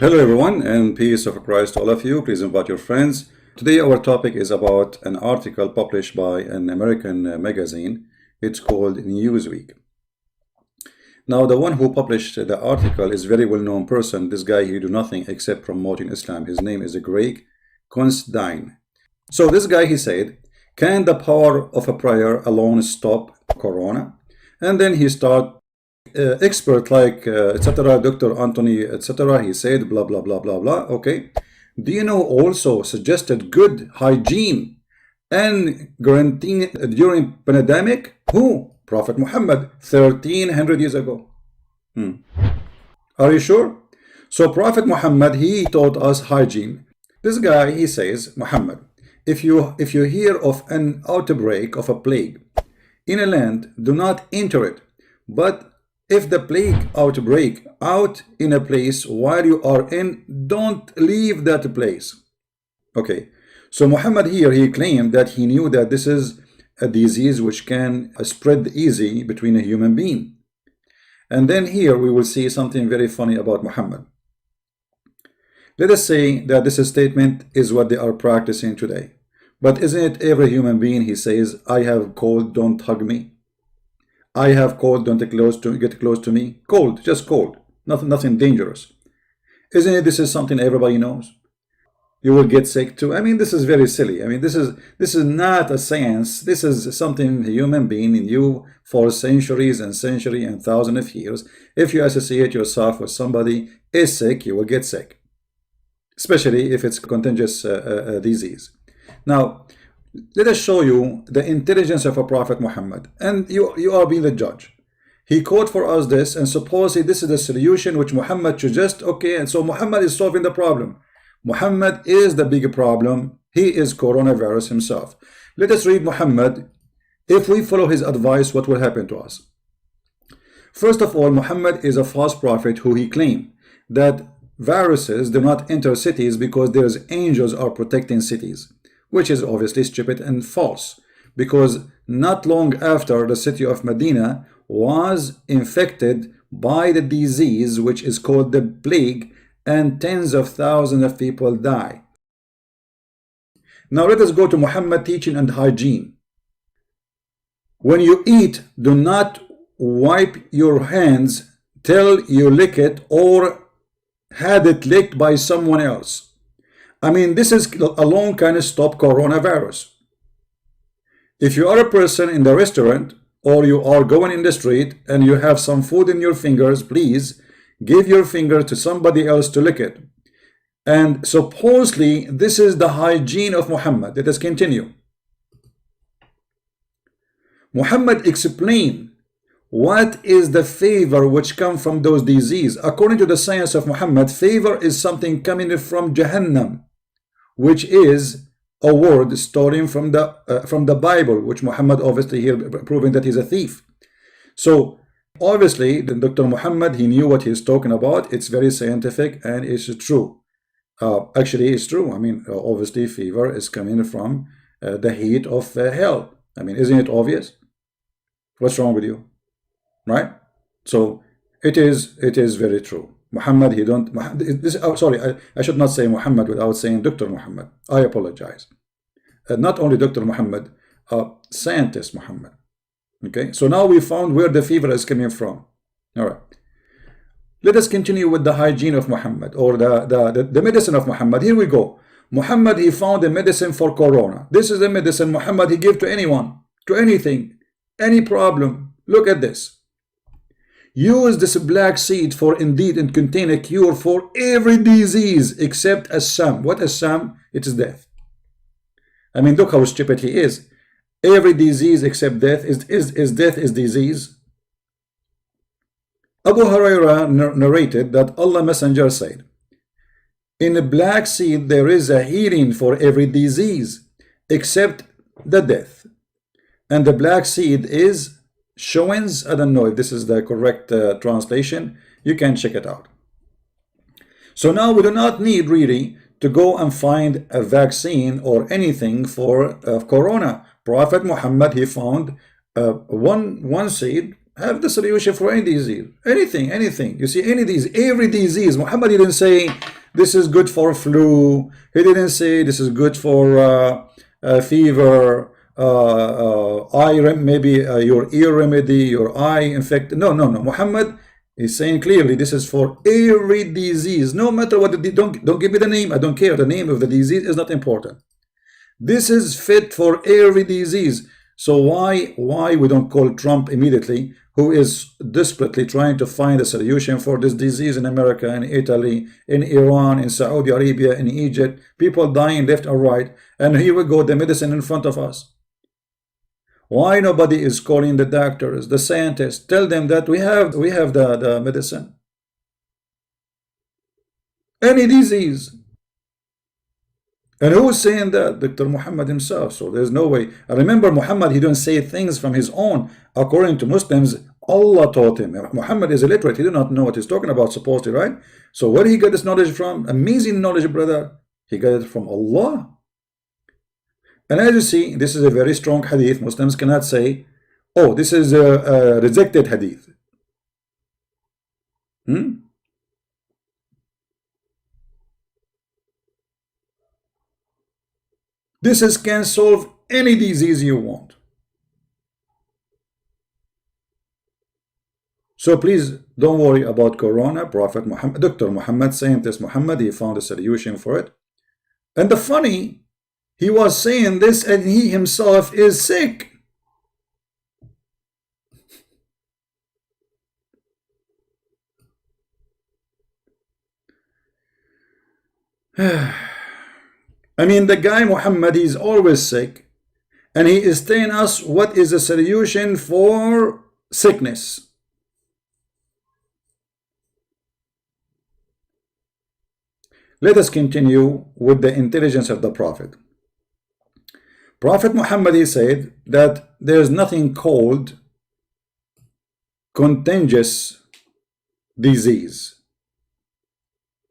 Hello everyone, and peace of Christ to all of you. Please invite your friends. Today our topic is about an article published by an American magazine. It's called Newsweek. Now the one who published the article is a very well-known person. This guy, he do nothing except promoting Islam. His name is Greg Constantine. So this guy, he said, can the power of a prayer alone stop Corona? And then he start expert like etc. Dr. Anthony etc. He said blah blah blah blah blah. Okay, do you know also suggested good hygiene and quarantine during pandemic? Who? Prophet Muhammad 1300 years ago. Are you sure? So Prophet Muhammad, he taught us hygiene. This guy, he says, Muhammad, if you hear of an outbreak of a plague in a land, do not enter it, but if the plague outbreak out in a place while you are in, don't leave that place. Okay, so Muhammad here, he claimed that he knew that this is a disease which can spread easy between a human being. And then here we will see something very funny about Muhammad. Let us say that this statement is what they are practicing today. But isn't it every human being, he says, I have cold, don't hug me. I have cold, don't get close to me. Cold, just cold, nothing dangerous. Isn't it? This is something everybody knows. You will get sick too. I mean, this is very silly. I mean, this is not a science. This is something a human being knew for centuries and centuries and thousands of years. If you associate yourself with somebody is sick, you will get sick, especially if it's contagious disease. Now, let us show you the intelligence of a Prophet Muhammad, and you are being the judge. He quote for us this, and supposedly this is the solution which Muhammad suggests. Okay, and so Muhammad is solving the problem. Muhammad is the big problem. He is coronavirus himself. Let us read Muhammad. If we follow his advice, what will happen to us? First of all, Muhammad is a false prophet who he claimed that viruses do not enter cities because there's angels are protecting cities, which is obviously stupid and false, because not long after the city of Medina was infected by the disease which is called the plague, and tens of thousands of people die. Now let us go to Muhammad teaching and hygiene. When you eat, do not wipe your hands till you lick it or had it licked by someone else. I mean, this is alone kind of stop coronavirus. If you are a person in the restaurant or you are going in the street and you have some food in your fingers, please give your finger to somebody else to lick it. And supposedly this is the hygiene of Muhammad. Let us continue. Muhammad explained what is the favor which come from those diseases. According to the science of Muhammad, favor is something coming from Jahannam, which is a word stolen from the Bible, which Muhammad obviously here proving that he's a thief. So obviously Dr. Muhammad, he knew what he's talking about. It's very scientific and it's true. Actually it's true. I mean, obviously fever is coming from the heat of hell. I mean, isn't it obvious? What's wrong with you? Right? So it is very true. Muhammad, he don't sorry, I should not say Muhammad without saying Dr. Muhammad. I apologize. Not only Dr. Muhammad, scientist Muhammad. Okay, so now we found where the fever is coming from. All right, let us continue with the hygiene of Muhammad, or the medicine of Muhammad. Here we go. Muhammad, he found a medicine for corona. This is the medicine Muhammad, he gave to anyone, to anything, any problem. Look at this. Use this black seed for indeed and contain a cure for every disease except Assam. What Assam? It is death. I mean, look how stupid he is. Every disease except death is death is disease. Abu Huraira narrated that Allah Messenger said, in the black seed there is a healing for every disease except the death. And the black seed is Showens. I don't know if this is the correct translation. You can check it out. So now we do not need really to go and find a vaccine or anything for corona. Prophet Muhammad, he found one seed, have the solution for any disease. Anything. You see, any disease, every disease. Muhammad didn't say this is good for flu. He didn't say this is good for fever, maybe your ear remedy, your eye infected. No. Muhammad is saying clearly this is for every disease, no matter what. Don't give me the name. I don't care. The name of the disease is not important. This is fit for every disease. So why we don't call Trump immediately, who is desperately trying to find a solution for this disease in America, in Italy, in Iran, in Saudi Arabia, in Egypt, people dying left and right, and here we go, the medicine in front of us. Why nobody is calling the doctors, the scientists, tell them that we have the medicine? Any disease. And who is saying that? Dr. Muhammad himself. So there's no way. And remember, Muhammad, he don't say things from his own. According to Muslims, Allah taught him. Muhammad is illiterate. He do not know what he's talking about, supposedly, right? So where did he get this knowledge from? Amazing knowledge, brother. He got it from Allah. And as you see, this is a very strong hadith. Muslims cannot say, oh, this is a rejected hadith. This can solve any disease you want. So please don't worry about Corona. Prophet Muhammad, Dr. Muhammad, scientist Muhammad, he found a solution for it. And the funny, he was saying this and he himself is sick. I mean, the guy Muhammad, he's always sick, and he is telling us what is the solution for sickness. Let us continue with the intelligence of the Prophet. Prophet Muhammad, he said that there's nothing called contagious disease.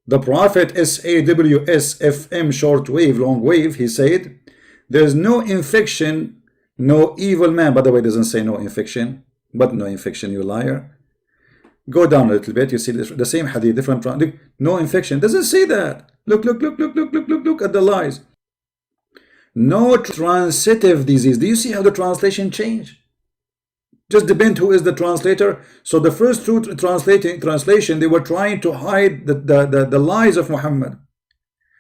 The Prophet SAWSFM shortwave, long wave, he said, there's no infection, no evil man. By the way, it doesn't say no infection, but no infection, you liar. Go down a little bit, you see the same hadith, different. Look, no infection, doesn't say that. Look at the lies. No transitive disease. Do you see how the translation changed? Just depend who is the translator. So the first two translation, they were trying to hide the lies of Muhammad.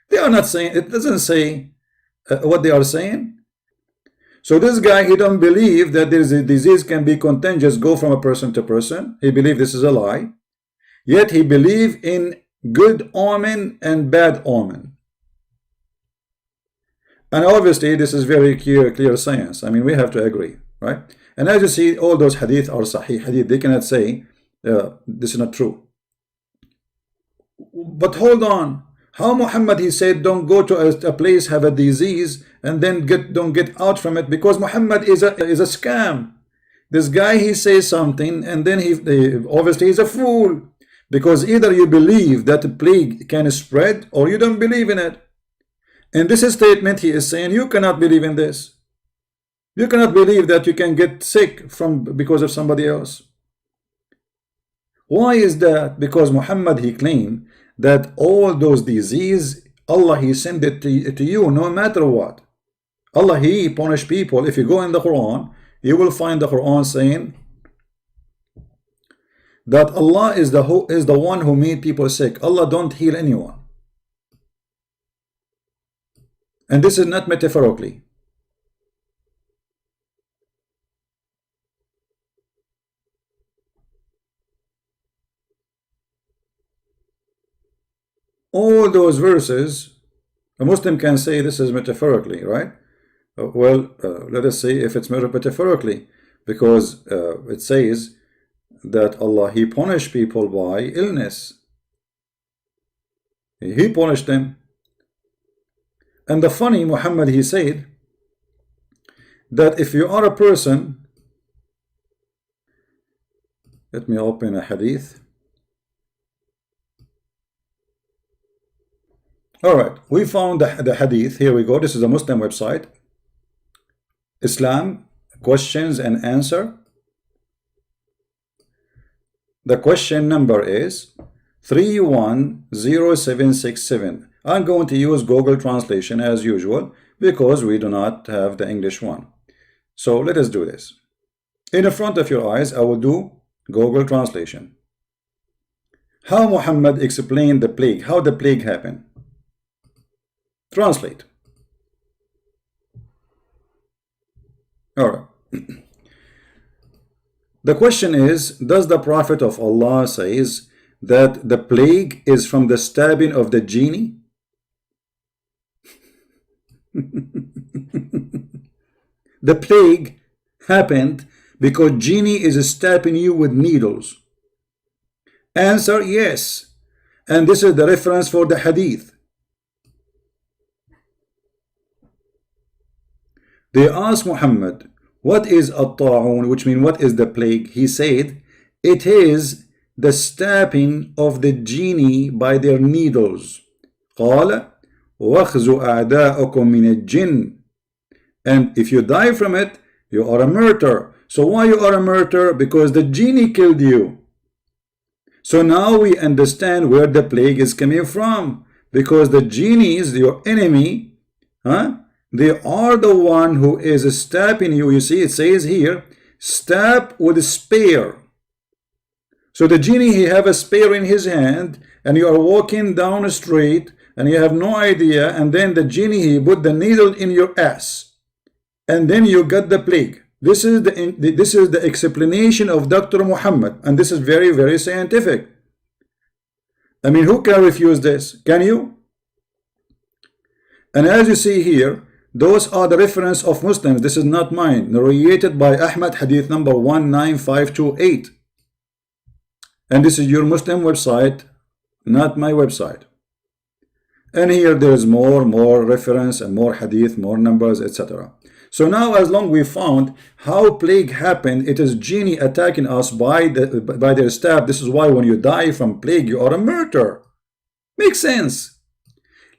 They are not saying, it doesn't say what they are saying. So this guy, he don't believe that there is a disease can be contagious, go from a person to person. He believe this is a lie. Yet he believe in good omen and bad omen. And obviously this is very clear science. I mean, we have to agree, right? And as you see, all those hadith are sahih hadith. They cannot say this is not true. But hold on. How Muhammad, he said, don't go to a place, have a disease, and then don't get out from it, because Muhammad is a scam. This guy, he says something, and then he obviously is a fool, because either you believe that the plague can spread, or you don't believe in it. In this statement, he is saying you cannot believe in this. You cannot believe that you can get sick because of somebody else. Why is that? Because Muhammad, he claimed that all those disease, Allah, he sent it to you no matter what. Allah, he punish people. If you go in the Quran, you will find the Quran saying that Allah is the one who made people sick. Allah don't heal anyone. And this is not metaphorically. All those verses, a Muslim can say this is metaphorically, right? Let us say if it's metaphorically, because it says that Allah, he punished people by illness. He punished them. And the funny, Muhammad, he said that if you are a person, let me open a hadith. All right, we found the hadith. Here we go. This is a Muslim website. Islam, questions and answer. The question number is 310767. I'm going to use Google Translation as usual because we do not have the English one. So let us do this. In front of your eyes, I will do Google Translation. How Muhammad explained the plague, how the plague happened. Translate. All right. The question is, does the Prophet of Allah says that the plague is from the stabbing of the genie? The plague happened because genie is stabbing you with needles. Answer, yes. And this is the reference for the hadith. They asked Muhammad, what is at-ta'un, which means what is the plague? He said, it is the stabbing of the genie by their needles. قال وَخْزُ أَعْدَاءَكُمْ مِنَ الْجِنِّ. And if you die from it, you are a martyr. So why you are a martyr? Because the genie killed you. So now we understand where the plague is coming from. Because the genies, your enemy, they are the one who is stabbing you. You see, it says here, stab with a spear. So the genie, he have a spear in his hand, and you are walking down a street, and you have no idea, and then the genie, he put the needle in your ass. And then you got the plague. This is the explanation of Dr. Muhammad, and this is very, very scientific. I mean, who can refuse this? Can you? And as you see here, those are the reference of Muslims. This is not mine. Narrated by Ahmad, hadith number 19528. And this is your Muslim website, not my website. And here there is more reference and more hadith, more numbers, etc. So now, as long we found how plague happened, it is genie attacking us by their stab. This is why when you die from plague, you are a martyr. Makes sense.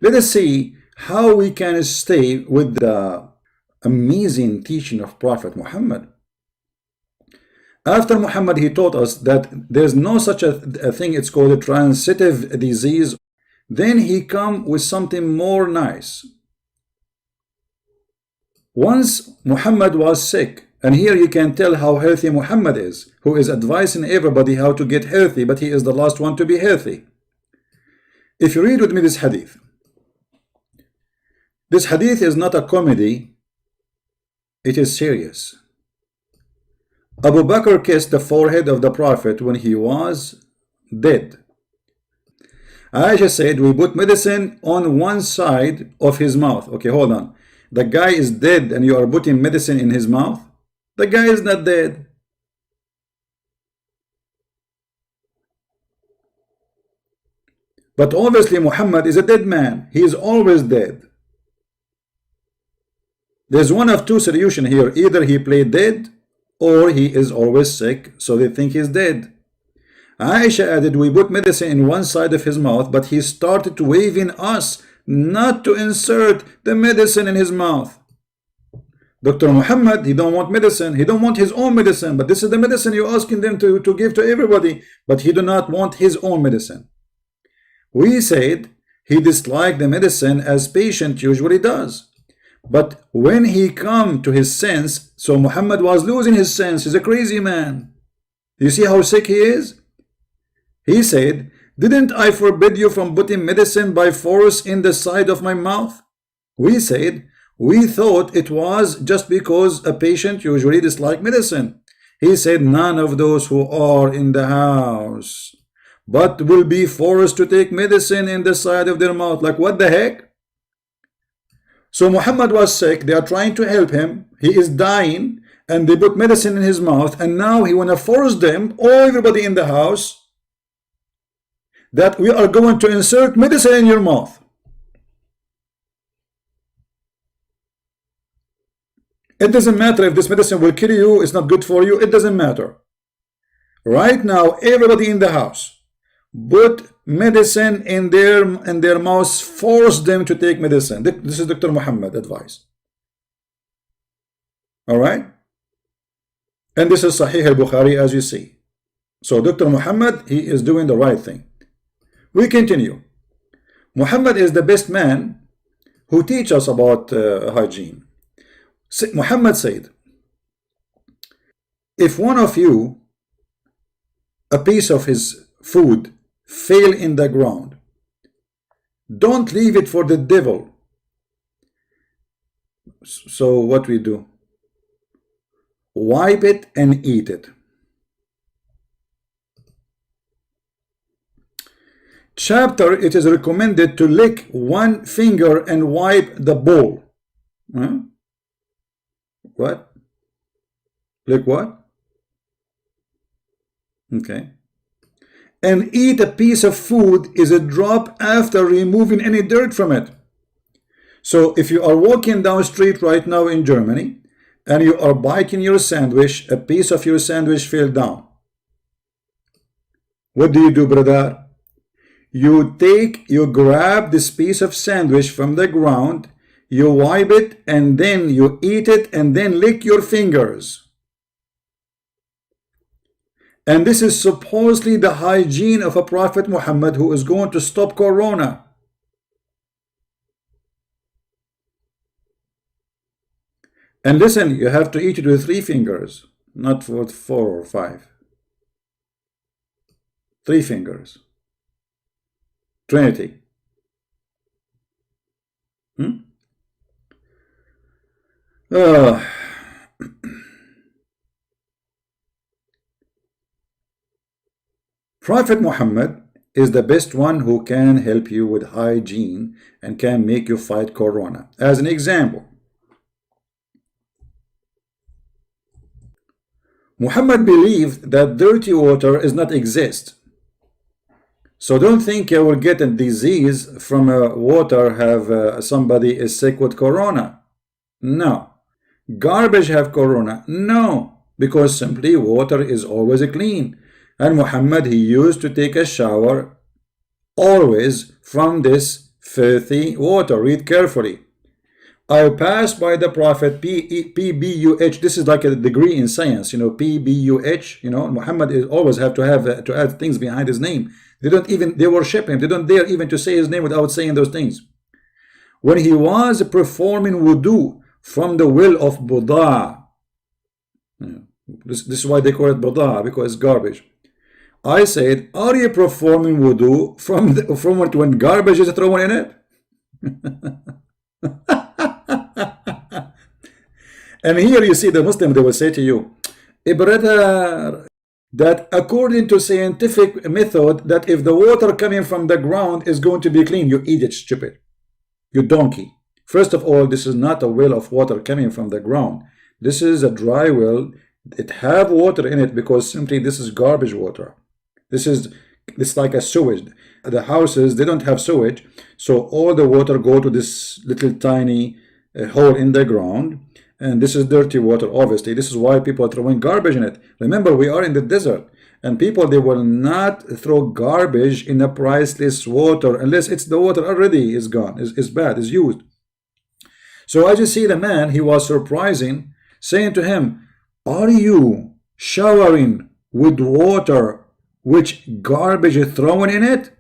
Let us see how we can stay with the amazing teaching of Prophet Muhammad. After Muhammad, he taught us that there's no such a thing, it's called a transitive disease. Then he come with something more nice. Once Muhammad was sick, and here you can tell how healthy Muhammad is, who is advising everybody how to get healthy, but he is the last one to be healthy. If you read with me this hadith is not a comedy, it is serious. Abu Bakr kissed the forehead of the Prophet when he was dead. Aisha said, we put medicine on one side of his mouth. Okay, hold on. The guy is dead and you are putting medicine in his mouth? The guy is not dead. But obviously Muhammad is a dead man. He is always dead. There's one of two solutions here. Either he played dead or he is always sick, so they think he's dead. Aisha added, we put medicine in one side of his mouth, but he started waving us not to insert the medicine in his mouth. Dr. Muhammad, he don't want medicine. He don't want his own medicine, but this is the medicine you're asking them to give to everybody, but he do not want his own medicine. We said he disliked the medicine as patient usually does. But when he come to his sense, so Muhammad was losing his sense. He's a crazy man. You see how sick he is? He said, didn't I forbid you from putting medicine by force in the side of my mouth? We said, we thought it was just because a patient usually dislikes medicine. He said, none of those who are in the house but will be forced to take medicine in the side of their mouth. Like, what the heck? So Muhammad was sick. They are trying to help him. He is dying, and they put medicine in his mouth, and now he want to force them, everybody in the house, that we are going to insert medicine in your mouth. It doesn't matter if this medicine will kill you, it's not good for you, it doesn't matter. Right now, everybody in the house put medicine in their mouths, force them to take medicine. This is Dr. Muhammad advice. All right? And this is Sahih al-Bukhari, as you see. So Dr. Muhammad, he is doing the right thing. We continue. Muhammad is the best man who teach us about hygiene. Muhammad said, if one of you, a piece of his food fail in the ground, don't leave it for the devil. So what we do? Wipe it and eat it. Chapter, it is recommended to lick one finger and wipe the bowl. Huh? What? Lick what? Okay. And eat a piece of food is a drop after removing any dirt from it. So if you are walking down the street right now in Germany and you are biting your sandwich, a piece of your sandwich fell down. What do you do, brother? You grab this piece of sandwich from the ground, you wipe it, and then you eat it, and then lick your fingers. And this is supposedly the hygiene of a Prophet Muhammad who is going to stop Corona. And listen, you have to eat it with 3 fingers, not with 4 or 5. 3 fingers. Trinity. Prophet Muhammad is the best one who can help you with hygiene and can make you fight Corona. As an example, Muhammad believed that dirty water does not exist. So don't think you will get a disease from water have somebody is sick with Corona. No. Garbage have Corona. No. Because simply water is always clean. And Muhammad, he used to take a shower always from this filthy water. Read carefully. I passed by the Prophet PBUH. This is like a degree in science, you know, PBUH. You know, Muhammad always have to add things behind his name. They worship him. They don't dare even to say his name without saying those things. When he was performing wudu from the well of Buda, this is why they call it Buda, because it's garbage. I said, are you performing wudu from when garbage is thrown in it? And here you see the Muslim, they will say to you, brother, that according to scientific method, that if the water coming from the ground is going to be clean, you idiot, stupid, you donkey. First of all, this is not a well of water coming from the ground. This is a dry well. It have water in it because simply this is garbage water. It's like a sewage. The houses, they don't have sewage, so all the water go to this little tiny hole in the ground, and this is dirty water. Obviously, this is why people are throwing garbage in it. Remember, we are in the desert, and people, they will not throw garbage in a priceless water unless it's the water already is gone, is bad, is used. So I just see the man, he was surprising, saying to him, are you showering with water which garbage is thrown in it?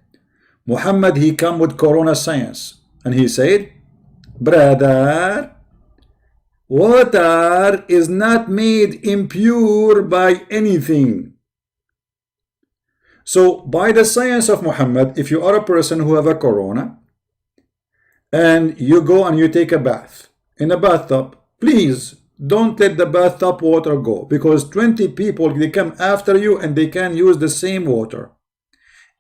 Muhammad, he come with Corona science, and he said, brother, water is not made impure by anything. So by the science of Muhammad, if you are a person who have a Corona and you go and you take a bath in a bathtub, please don't let the bathtub water go, because 20 people, they come after you and they can use the same water.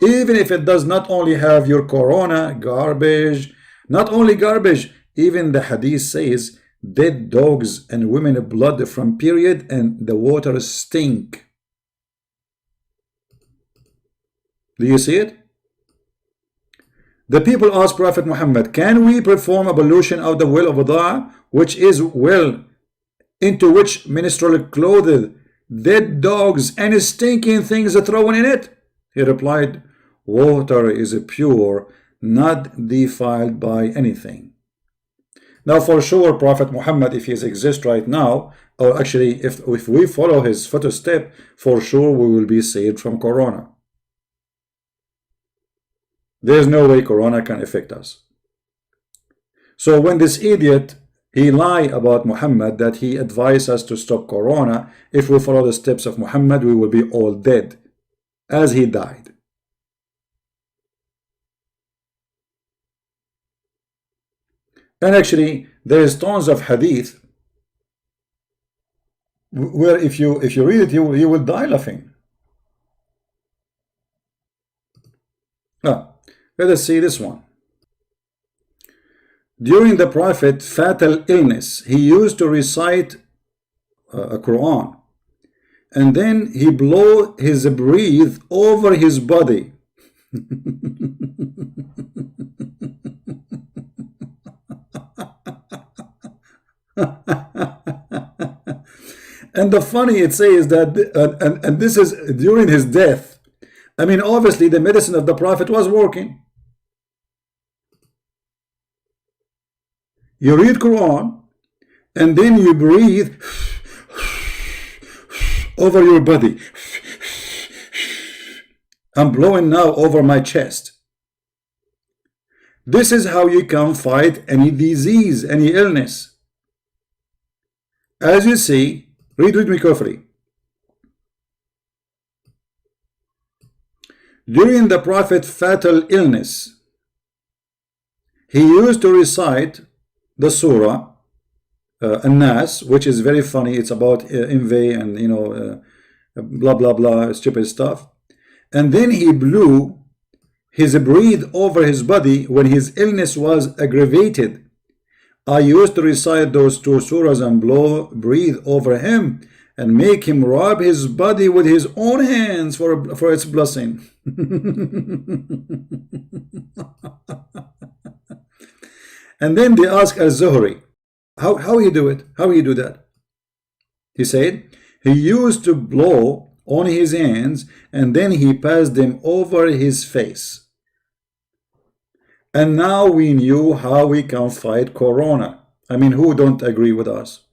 Even if it does not only have your Corona, garbage, not only garbage, even the hadith says dead dogs and women blood from period and the water stink. Do you see it? The people asked Prophet Muhammad, can we perform ablution of the well of Wudu, which is well into which menstrual clothed dead dogs and stinking things are thrown in it? He replied, water is pure, not defiled by anything. Now for sure, Prophet Muhammad, if he exists right now, or actually, if we follow his footstep, for sure we will be saved from Corona. There's no way Corona can affect us. So when this idiot, he lied about Muhammad, that he advised us to stop Corona, if we follow the steps of Muhammad, we will be all dead, as he died. And actually, there is tons of hadith where if you read it, you will die laughing. Let us see this one. During the Prophet fatal illness, he used to recite a Qur'an, and then he blow his breath over his body. And the funny it says that, and this is during his death. I mean, obviously the medicine of the Prophet was working. You read Quran, and then you breathe over your body. I'm blowing now over my chest. This is how you can fight any disease, any illness. As you see, read with me carefully. During the Prophet's fatal illness, he used to recite the surah An-Nas, which is very funny. It's about envy and blah blah blah, stupid stuff. And then he blew his breath over his body when his illness was aggravated. I used to recite those two surahs and breathe over him and make him rub his body with his own hands for its blessing. And then they asked Al-Zuhri, how he do it? How he do that? He said, he used to blow on his hands and then he passed them over his face. And now we knew how we can fight Corona. I mean, who don't agree with us?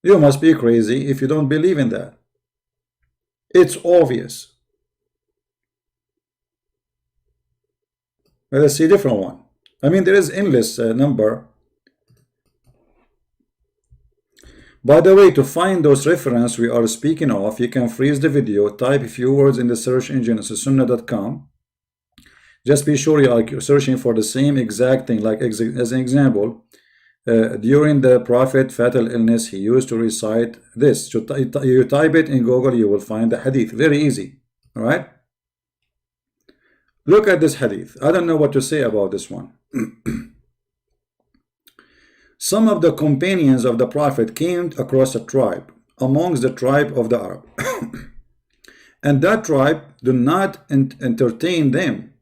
You must be crazy if you don't believe in that. It's obvious. Let's see a different one. I mean, there is endless number. By the way, to find those references we are speaking of, you can freeze the video, type a few words in the search engine, sunnah.com. Just be sure you are searching for the same exact thing. Like as an example, during the Prophet fatal illness, he used to recite this. So you type it in Google, you will find the hadith. Very easy. All right. Look at this hadith. I don't know what to say about this one. Some of the companions of the Prophet came across a tribe amongst the tribe of the Arab. And that tribe did not entertain them.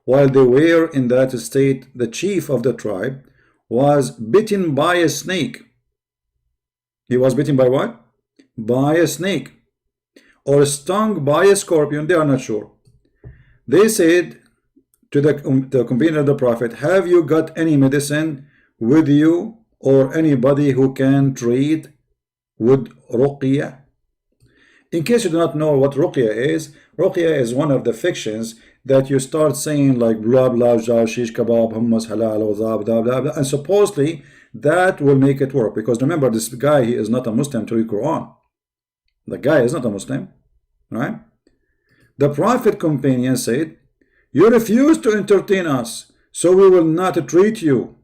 While they were in that state, the chief of the tribe was bitten by a snake. He was bitten by what? By a snake. Or stung by a scorpion. They are not sure. They said to the companion of the Prophet, have you got any medicine with you or anybody who can treat with ruqyah? In case you do not know what ruqyah is one of the fictions that you start saying like blah blah blah, shish kebab, hummus, halal, blah blah blah, and supposedly that will make it work. Because remember, this guy, he is not a Muslim to read Quran. The guy is not a Muslim, right? The Prophet companion said, you refuse to entertain us, so we will not treat you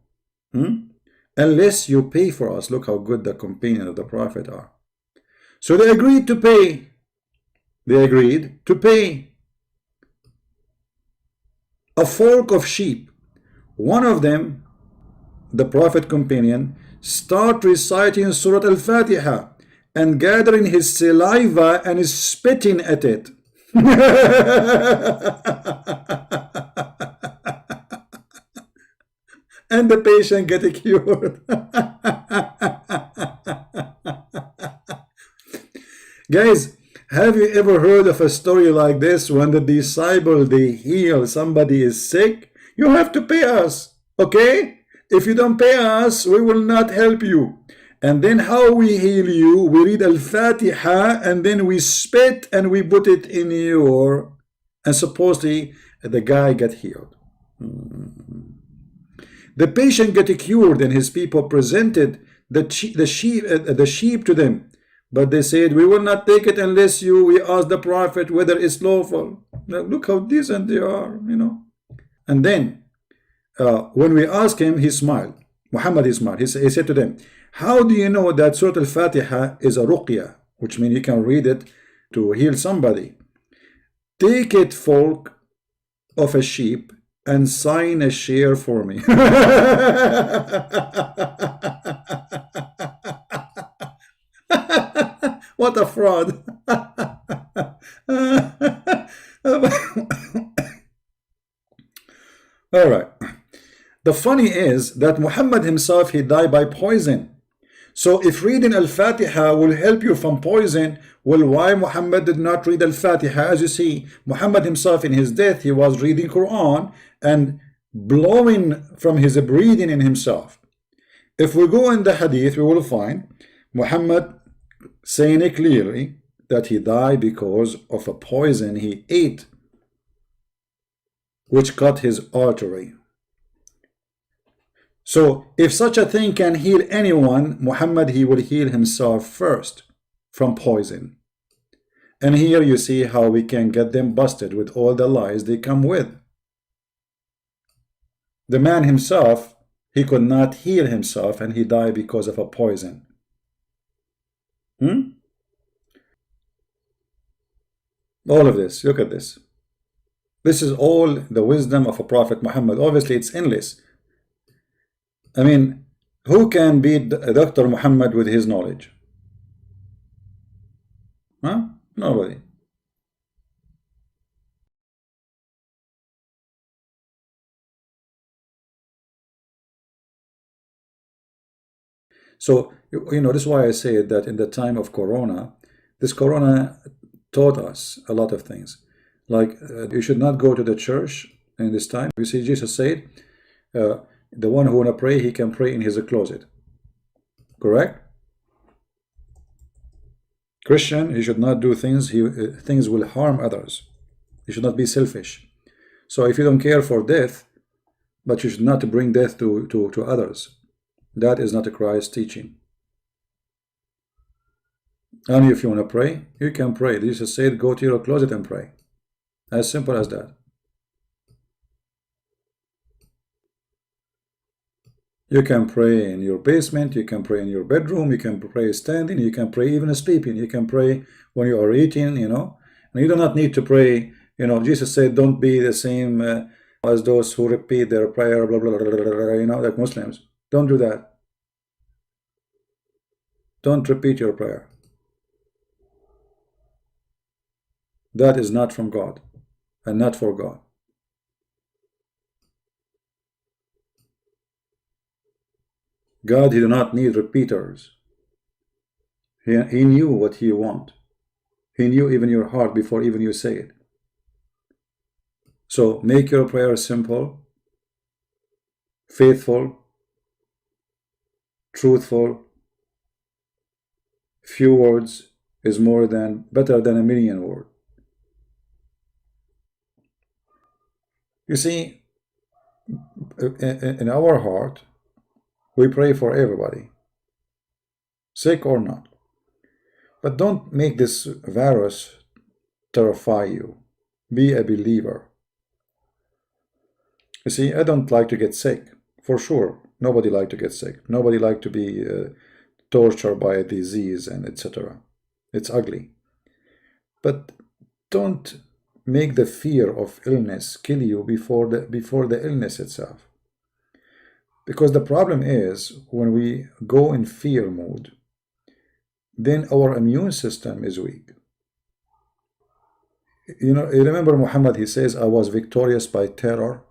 unless you pay for us. Look how good the companion of the Prophet are. So they agreed to pay. They agreed to pay. A flock of sheep. One of them, the Prophet companion, start reciting Surah Al-Fatiha and gathering his saliva and spitting at it. And the patient get cured. Guys, have you ever heard of a story like this? When the disciple, they heal somebody is sick, you have to pay us, okay? If you don't pay us, we will not help you. And then how we heal you, we read Al-Fatiha, and then we spit and we put it in your, and supposedly the guy got healed. The patient got cured, and his people presented the sheep to them, but they said, we will not take it unless we ask the prophet whether it's lawful. Now, look how decent they are, you know. And then when we asked him, he smiled. Muhammad, he smiled. He said to them, how do you know that Surah Al-Fatiha is a ruqya, which means you can read it to heal somebody? Take it, folk of a sheep, and sign a share for me. What a fraud. All right. The funny is that Muhammad himself, he died by poison. So if reading Al-Fatiha will help you from poison, well, why Muhammad did not read Al-Fatiha? As you see, Muhammad himself in his death, he was reading Qur'an and blowing from his breathing in himself. If we go in the hadith, we will find Muhammad saying it clearly that he died because of a poison he ate, which cut his artery. So if such a thing can heal anyone, Muhammad, he will heal himself first from poison. And here you see how we can get them busted with all the lies they come with. The man himself, he could not heal himself, and he died because of a poison. All of this, look at this. This is all the wisdom of a Prophet Muhammad. Obviously, it's endless. I mean, who can beat Dr. Muhammad with his knowledge? Huh? Nobody. So, you know, this is why I say that in the time of Corona, this Corona taught us a lot of things. Like, you should not go to the church in this time. You see, Jesus said, the one who want to pray, he can pray in his closet. Correct? Christian, he should not do things, things will harm others. He should not be selfish. So if you don't care for death, but you should not bring death to others, that is not a Christ teaching. And if you want to pray, you can pray. Jesus said, go to your closet and pray. As simple as that. You can pray in your basement, you can pray in your bedroom, you can pray standing, you can pray even sleeping, you can pray when you are eating, you know. And you do not need to pray, you know, Jesus said, don't be the same as those who repeat their prayer, blah, blah, blah, blah, blah, you know, like Muslims. Don't do that. Don't repeat your prayer. That is not from God and not for God. God, he did not need repeaters. He knew what he want. He knew even your heart before even you say it. So make your prayer simple, faithful, truthful. Few words is better than a million words. You see, in our heart, we pray for everybody, sick or not. But don't make this virus terrify you. Be a believer. You see, I don't like to get sick, for sure. Nobody like to get sick. Nobody like to be tortured by a disease and etc. It's ugly. But don't make the fear of illness kill you before the illness itself. Because the problem is, when we go in fear mode, then our immune system is weak. You know, you remember Muhammad, he says, I was victorious by terror.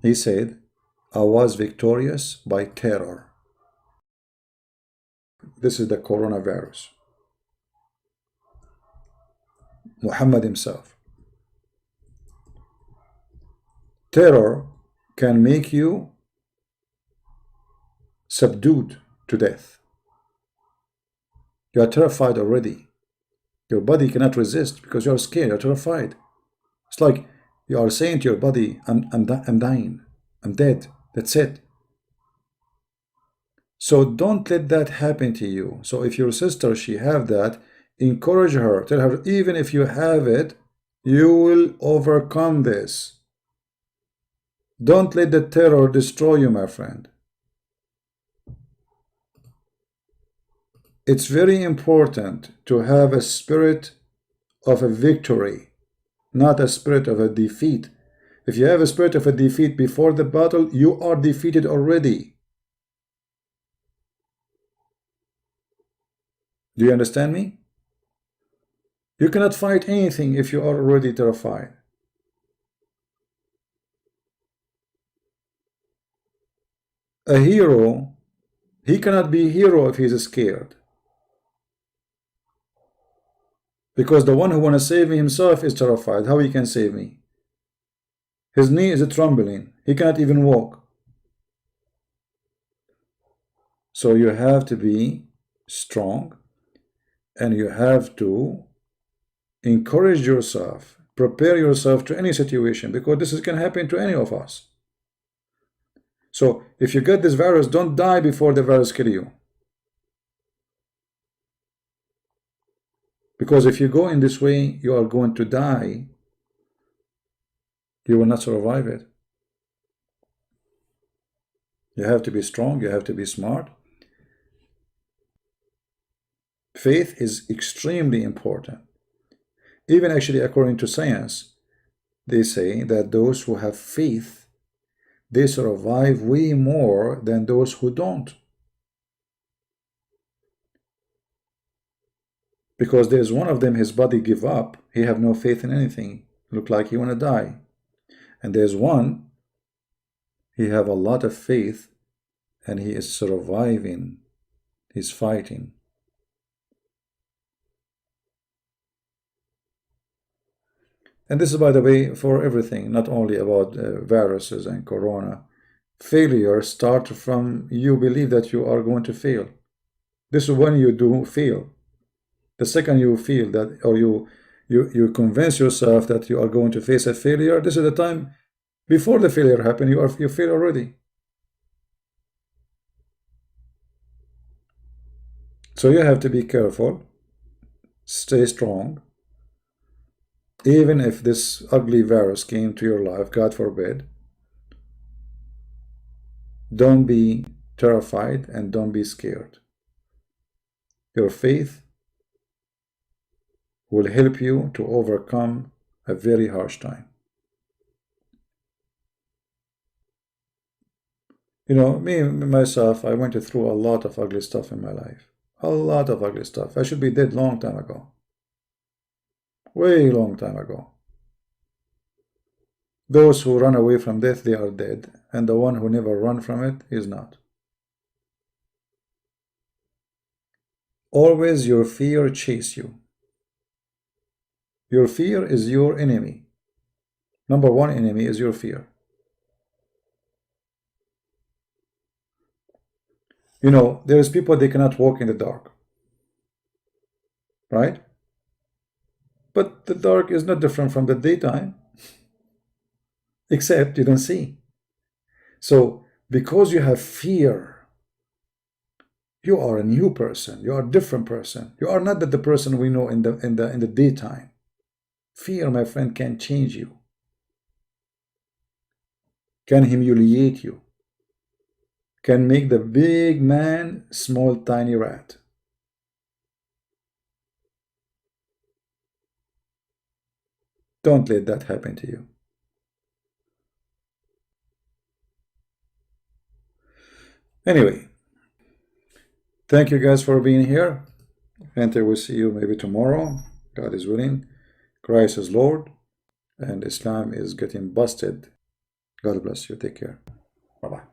He said, I was victorious by terror. This is the coronavirus. Muhammad himself. Terror can make you subdued to death. You are terrified already. Your body cannot resist because you are scared, you are terrified. It's like you are saying to your body, I'm dying, I'm dead, that's it. So don't let that happen to you. So if your sister, she have that, encourage her, tell her, even if you have it, you will overcome this. Don't let the terror destroy you, my friend. It's very important to have a spirit of a victory, not a spirit of a defeat. If you have a spirit of a defeat before the battle, you are defeated already. Do you understand me? You cannot fight anything if you are already terrified. A hero, he cannot be a hero if he's scared. Because the one who wants to save me himself is terrified. How he can save me? His knee is trembling. He cannot even walk. So you have to be strong, and you have to encourage yourself, prepare yourself to any situation, because this can happen to any of us. So if you get this virus, don't die before the virus kills you. Because if you go in this way, you are going to die. You will not survive it. You have to be strong, you have to be smart. Faith is extremely important. Even actually, according to science, they say that those who have faith, they survive way more than those who don't. Because there's one of them, his body give up, he have no faith in anything, look like he want to die. And there's one, he have a lot of faith, and he is surviving, he's fighting. And this is, by the way, for everything, not only about viruses and corona. Failure starts from you believe that you are going to fail. This is when you do fail. The second you feel that, or you convince yourself that you are going to face a failure, this is the time before the failure happens, you fail already. So you have to be careful, stay strong. Even if this ugly virus came to your life, God forbid, don't be terrified and don't be scared. Your faith will help you to overcome a very harsh time. You know, me, myself, I went through a lot of ugly stuff in my life. A lot of ugly stuff. I should be dead long time ago. Way long time ago. Those who run away from death, they are dead. And the one who never run from it is not. Always your fear chase you. Your fear is your enemy. Number one enemy is your fear. You know, there's people, they cannot walk in the dark. Right? But the dark is not different from the daytime. Except you don't see. So, because you have fear, you are a new person. You are a different person. You are not the person we know in the daytime. Fear, my friend, can change you. Can humiliate you. Can make the big man small, tiny rat. Don't let that happen to you. Anyway, thank you guys for being here. And I will see you maybe tomorrow. God is willing. Christ is Lord. And Islam is getting busted. God bless you. Take care. Bye-bye.